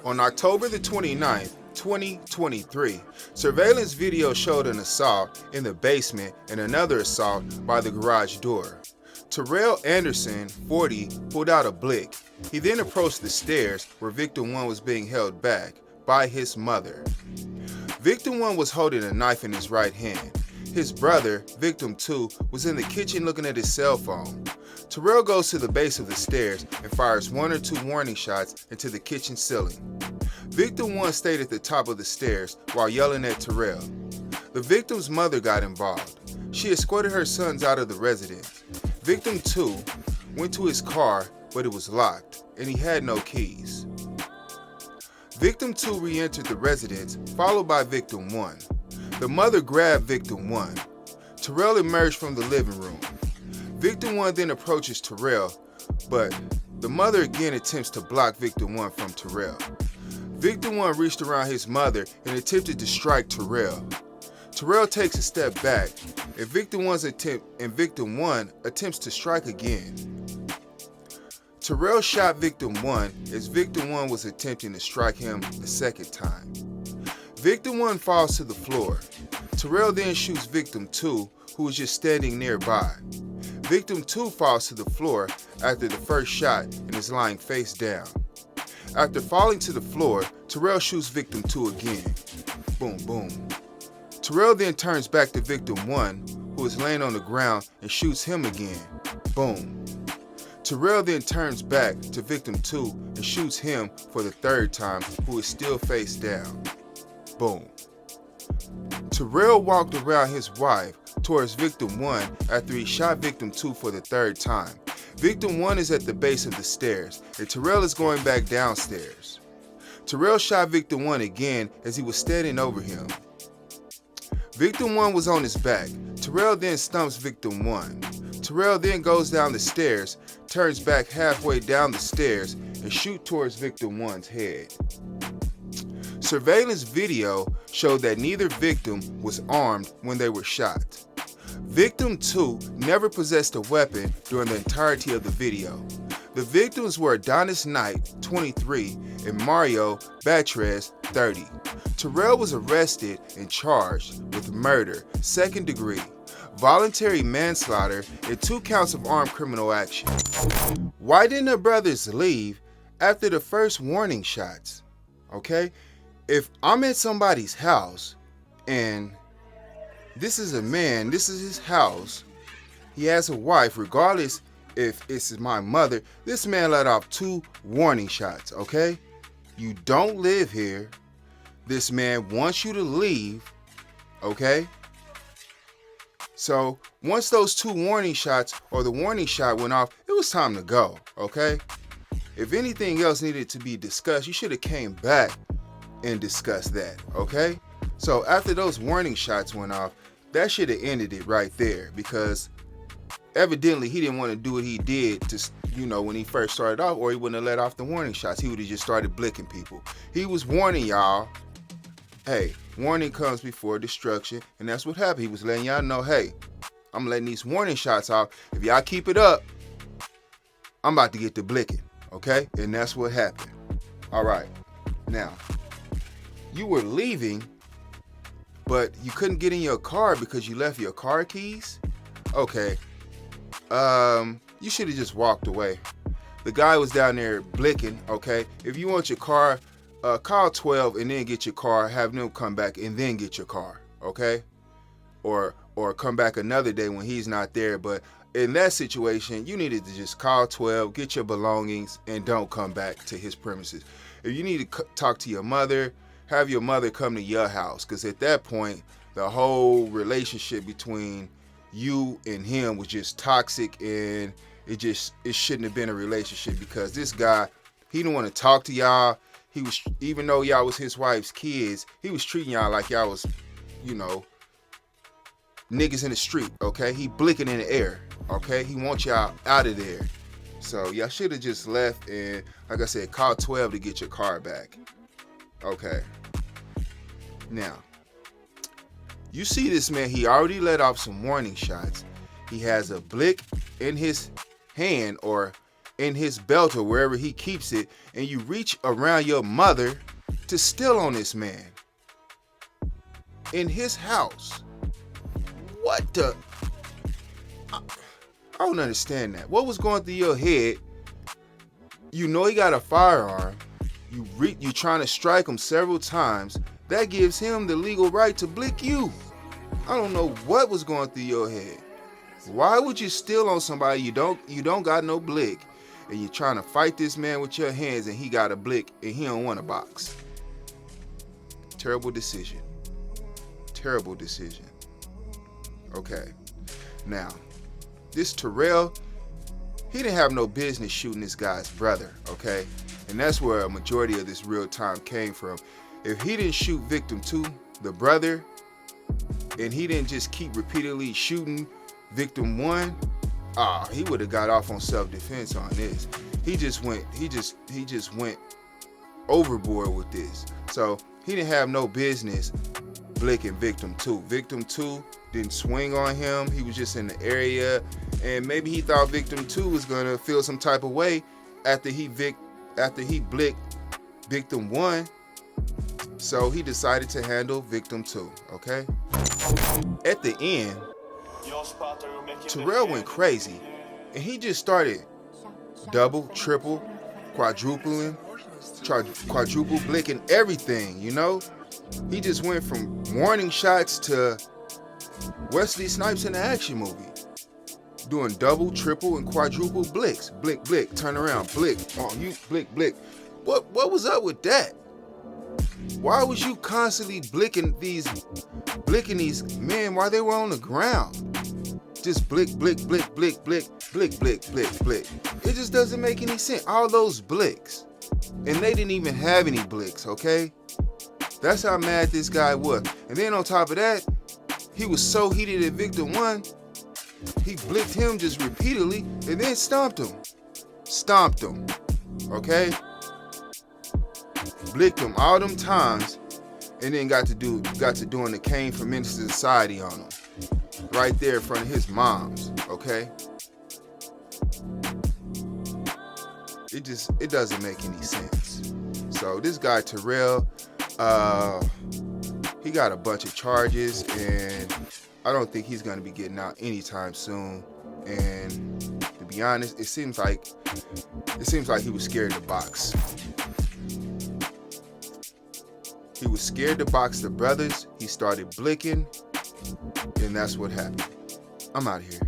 On October the 29th, 2023, surveillance video showed an assault in the basement and another assault by the garage door. Terrill Anderson, 40, pulled out a blick. He then approached the stairs where victim 1 was being held back by his mother. Victim 1 was holding a knife in his right hand. His brother, victim 2, was in the kitchen looking at his cell phone. Terrill goes to the base of the stairs and fires 1 or 2 warning shots into the kitchen ceiling. Victim 1 stayed at the top of the stairs while yelling at Terrill. The victim's mother got involved. She escorted her sons out of the residence. Victim 2 went to his car, but it was locked, and he had no keys. Victim 2 re-entered the residence, followed by victim 1. The mother grabbed victim 1. Terrill emerged from the living room. Victim 1 then approaches Terrill, but the mother again attempts to block victim 1 from Terrill. Victim 1 reached around his mother and attempted to strike Terrill. Terrill takes a step back, and victim 1 attempts to strike again. Terrill shot victim 1 as victim 1 was attempting to strike him the second time. Victim 1 falls to the floor. Terrill then shoots victim 2, who was just standing nearby. Victim 2 falls to the floor after the first shot and is lying face down. After falling to the floor, Terrill shoots victim 2 again. Boom, boom. Terrill then turns back to victim 1, who is laying on the ground, and shoots him again. Boom. Terrill then turns back to victim 2 and shoots him for the third time, who is still face down. Boom. Terrill walked around his wife towards victim 1 after he shot victim 2 for the third time. Victim 1 is at the base of the stairs, and Terrill is going back downstairs. Terrill shot victim 1 again as he was standing over him. Victim 1 was on his back. Terrill then stumps victim 1. Terrill then goes down the stairs, turns back halfway down the stairs, and shoots towards victim 1's head. Surveillance video showed that neither victim was armed when they were shot. Victim 2 never possessed a weapon during the entirety of the video. The victims were Adonis Knight, 23, and Mario Batres, 30. Terrill was arrested and charged with murder, second degree, voluntary manslaughter, and 2 counts of armed criminal action. Why didn't the brothers leave after the first warning shots? Okay? If I'm at somebody's house and this is a man, this is his house, he has a wife, regardless if it's my mother, this man let off 2 warning shots, okay? You don't live here. This man wants you to leave, okay? So once those 2 warning shots or the warning shot went off, it was time to go, okay? If anything else needed to be discussed, you should have came back and discussed that, okay? So after those warning shots went off, that should have ended it right there, because evidently he didn't want to do what he did to, when he first started off, or he wouldn't have let off the warning shots. He would have just started blicking people. He was warning y'all, hey, warning comes before destruction, and that's what happened. He was letting y'all know, hey, I'm letting these warning shots off. If y'all keep it up, I'm about to get to blicking, okay? And that's what happened. All right, now, you were leaving, but you couldn't get in your car because you left your car keys? Okay. You should have just walked away. The guy was down there blicking, okay? If you want your car, call 12 and then get your car, have them come back and then get your car, okay? Or come back another day when he's not there. But in that situation, you needed to just call 12, get your belongings, and don't come back to his premises. If you need to talk to your mother, have your mother come to your house, because at that point, the whole relationship between you and him was just toxic, and it shouldn't have been a relationship, because this guy, he didn't want to talk to y'all. He was, even though y'all was his wife's kids, he was treating y'all like y'all was, niggas in the street, okay? He blinking in the air, okay? He wants y'all out of there. So y'all should have just left and, like I said, call 12 to get your car back. Okay. Now, you see this man, he already let off some warning shots. He has a blick in his hand, or in his belt or wherever he keeps it, and you reach around your mother to steal on this man in his house. What the? I don't understand that. What was going through your head? You know he got a firearm. You trying to strike him several times. That gives him the legal right to blick you. I don't know what was going through your head. Why would you steal on somebody you don't got no blick, and you're trying to fight this man with your hands, and he got a blick and he don't want a box? Terrible decision. Terrible decision. Okay. Now, this Terrill, he didn't have no business shooting this guy's brother, okay? And that's where a majority of this real time came from. If he didn't shoot victim 2, the brother, and he didn't just keep repeatedly shooting victim 1, he would have got off on self-defense on this. He just went overboard with this. So he didn't have no business blicking victim 2. Victim 2 didn't swing on him. He was just in the area, and maybe he thought victim 2 was gonna feel some type of way after he blicked victim 1. So he decided to handle victim 2, okay? At the end, Terrill went crazy, and he just started double, triple, quadruple blicking everything, you know? He just went from warning shots to Wesley Snipes in the action movie, doing double, triple, and quadruple blicks. Blick, blick, turn around, blick, oh, you blick, blick. What was up with that? Why was you constantly blicking these men while they were on the ground? Just blick, blick, blick, blick, blick, blick, blick, blick, blick. It just doesn't make any sense. All those blicks. And they didn't even have any blicks, okay? That's how mad this guy was. And then on top of that, he was so heated at victim 1, he blicked him just repeatedly and then stomped him. Stomped him, okay? Blicked him all them times, and then got to doing the Cane for Menace to Society on him, right there in front of his mom's. Okay, it doesn't make any sense. So this guy Terrill, he got a bunch of charges, and I don't think he's gonna be getting out anytime soon. And to be honest, it seems like he was scared to box. He was scared to box the brothers. He started blicking, and that's what happened. I'm out of here.